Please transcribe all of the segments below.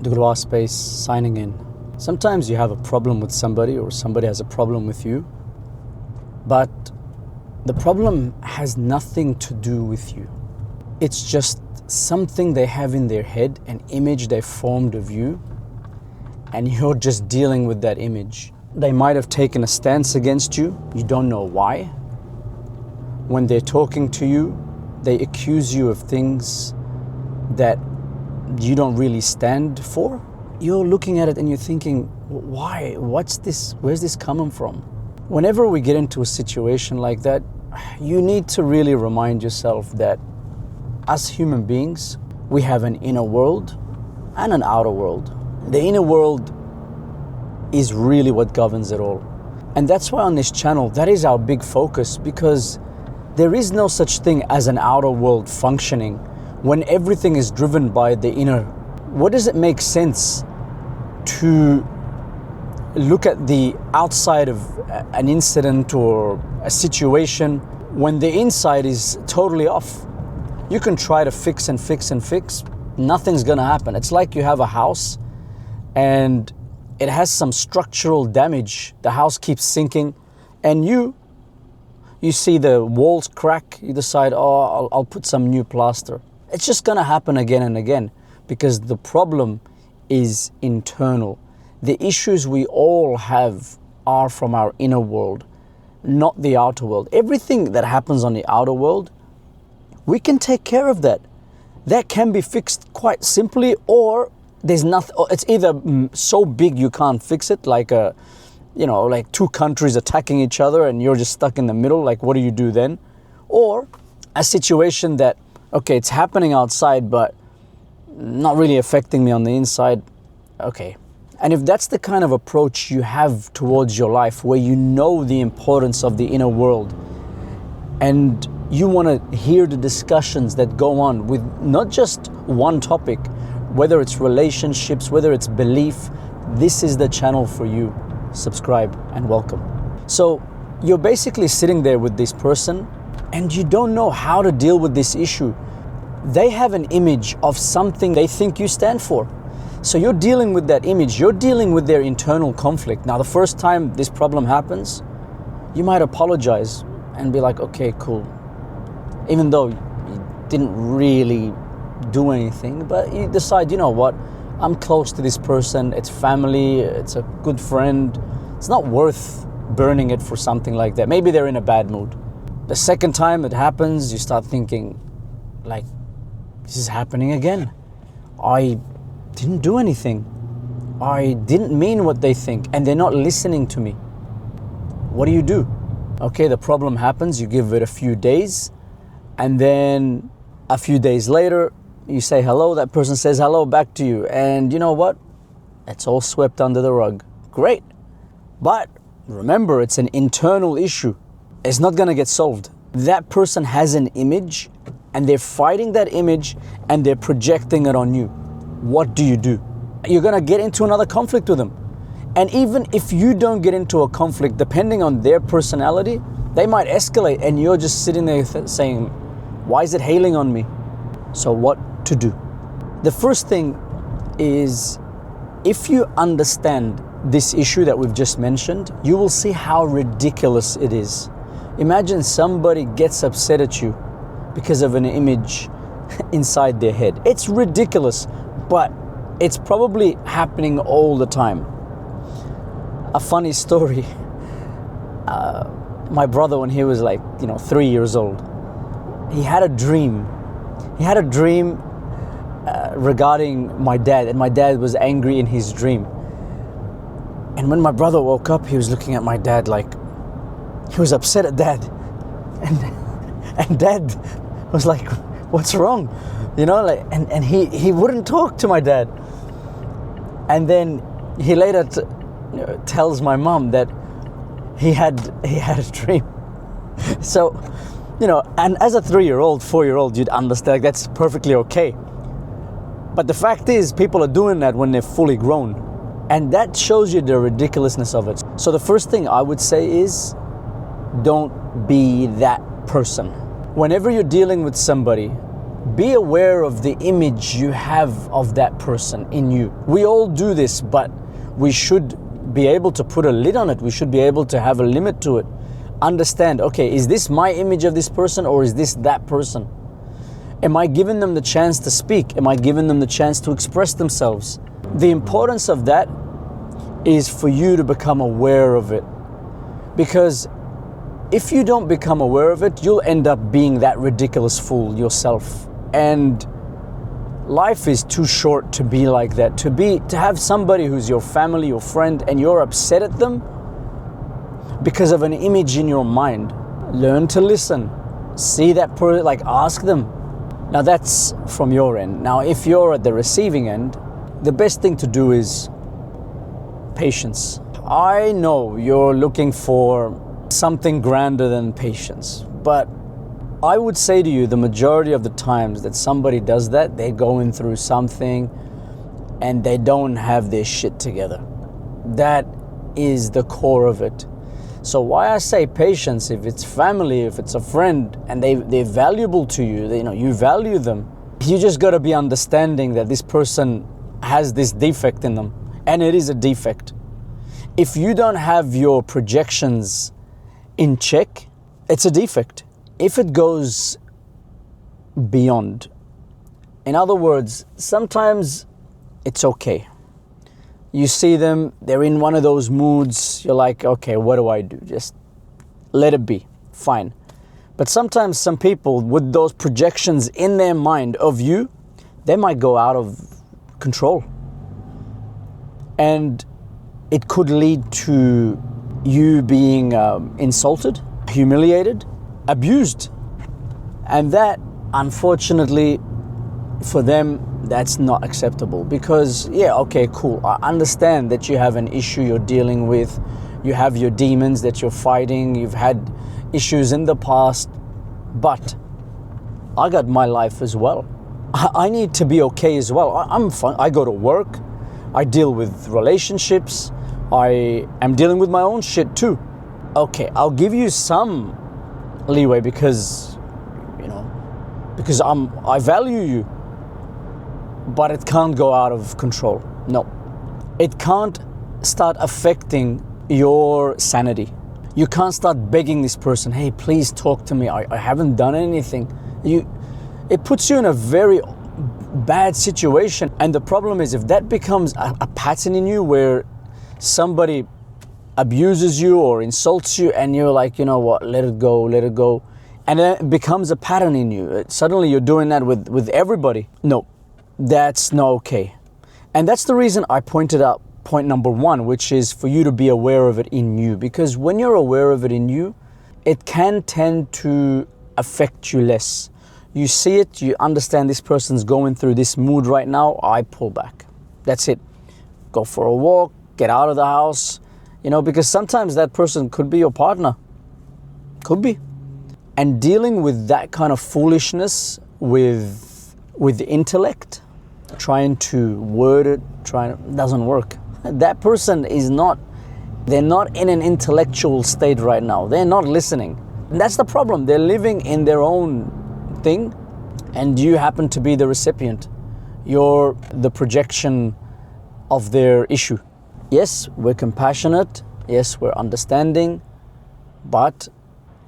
DegloireSpace signing in. Sometimes you have a problem with somebody or somebody has a problem with you, but the problem has nothing to do with you. It's just something they have in their head, an image they formed of you, and you're just dealing with that image. They might have taken a stance against you, you don't know why. When they're talking to you, they accuse you of things that you don't really stand for. You're looking at it and you're thinking, why? What's this? Where's this coming from? Whenever we get into a situation like that, you need to really remind yourself that as human beings, we have an inner world and an outer world. The inner world is really what governs it all. And that's why on this channel, that is our big focus, because there is no such thing as an outer world functioning when everything is driven by the inner. What does it make sense to look at the outside of an incident or a situation when the inside is totally off? You can try to fix and fix and fix, nothing's gonna happen. It's like you have a house and it has some structural damage. The house keeps sinking and you see the walls crack, you decide, oh, I'll put some new plaster. It's just gonna happen again and again because the problem is internal. The issues we all have are from our inner world, not the outer world. Everything that happens on the outer world, we can take care of that. That can be fixed quite simply, or there's nothing. It's either so big you can't fix it, like like two countries attacking each other and you're just stuck in the middle, like what do you do then? Or a situation that, okay, it's happening outside, but not really affecting me on the inside. Okay. And if that's the kind of approach you have towards your life, where you know the importance of the inner world and you want to hear the discussions that go on with not just one topic, whether it's relationships, whether it's belief, this is the channel for you. Subscribe and welcome. So you're basically sitting there with this person and you don't know how to deal with this issue. They have an image of something they think you stand for. So you're dealing with that image, you're dealing with their internal conflict. Now, the first time this problem happens, you might apologize and be like, okay, cool. Even though you didn't really do anything, but you decide, you know what, I'm close to this person, it's family, it's a good friend. It's not worth burning it for something like that. Maybe they're in a bad mood. The second time it happens, you start thinking, like, this is happening again. I didn't do anything. I didn't mean what they think, and they're not listening to me. What do? Okay, the problem happens, you give it a few days, and then a few days later, you say hello, that person says hello back to you, and you know what? It's all swept under the rug. Great. But remember, it's an internal issue. It's not gonna get solved. That person has an image, and they're fighting that image, and they're projecting it on you. What do? You're gonna get into another conflict with them. And even if you don't get into a conflict, depending on their personality, they might escalate and you're just sitting there saying, why is it hailing on me? So what to do? The first thing is, if you understand this issue that we've just mentioned, you will see how ridiculous it is. Imagine somebody gets upset at you because of an image inside their head. It's ridiculous, but it's probably happening all the time. A funny story. My brother, when he was 3 years old, he had a dream. He had a dream regarding my dad, and my dad was angry in his dream. And when my brother woke up, he was looking at my dad like, he was upset at dad. And dad was like, what's wrong? And he wouldn't talk to my dad. And then he later tells my mom that he had a dream. So, and as a 3-year-old, 4-year-old, you'd understand that's perfectly okay. But the fact is, people are doing that when they're fully grown. And that shows you the ridiculousness of it. So the first thing I would say is, don't be that person. Whenever you're dealing with somebody Be aware of the image you have of that person in you. We all do this, but we should be able to put a lid on it. We should be able to have a limit to it. Understand, okay, is this my image of this person or is this that person? Am I giving them the chance to speak? Am I giving them the chance to express themselves? The importance of that is for you to become aware of it. Because if you don't become aware of it, you'll end up being that ridiculous fool yourself. And life is too short to be like that. To have somebody who's your family, your friend, and you're upset at them because of an image in your mind. Learn to listen. See that person, like ask them. Now that's from your end. Now if you're at the receiving end, the best thing to do is patience. I know you're looking for something grander than patience, but I would say to you, the majority of the times that somebody does that, they're going through something and they don't have their shit together. That is the core of it. So why I say patience, if it's family, if it's a friend, and they're valuable to you, you value them, you just got to be understanding that this person has this defect in them, and it is a defect. If you don't have your projections in check, it's a defect. If it goes beyond, in other words, sometimes it's okay. You see them, they're in one of those moods, you're like, okay, what do I do? Just let it be, fine. But sometimes some people with those projections in their mind of you, they might go out of control. And it could lead to you being insulted, humiliated, abused. And that, unfortunately, for them, that's not acceptable. Because, yeah, okay, cool. I understand that you have an issue you're dealing with. You have your demons that you're fighting. You've had issues in the past. But I got my life as well. I need to be okay as well. I'm fine. I go to work. I deal with relationships. I am dealing with my own shit too. Okay, I'll give you some leeway because I value you. But it can't go out of control. No. It can't start affecting your sanity. You can't start begging this person, hey, please talk to me. I haven't done anything. It puts you in a very bad situation. And the problem is, if that becomes a pattern in you where somebody abuses you or insults you and you're like, you know what, let it go. And then it becomes a pattern in you. Suddenly you're doing that with everybody. No. That's not okay. And that's the reason I pointed out point number one, which is for you to be aware of it in you. Because when you're aware of it in you, it can tend to affect you less. You see it, you understand this person's going through this mood right now, I pull back. That's it. Go for a walk, get out of the house, because sometimes that person could be your partner. Could be. And dealing with that kind of foolishness with the intellect, trying to word it, doesn't work. That person they're not in an intellectual state right now. They're not listening. And that's the problem. They're living in their own thing, and you happen to be the recipient. You're the projection of their issue. Yes, we're compassionate. Yes, we're understanding, but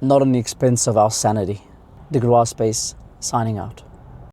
not on the expense of our sanity. DegloireSpace, signing out.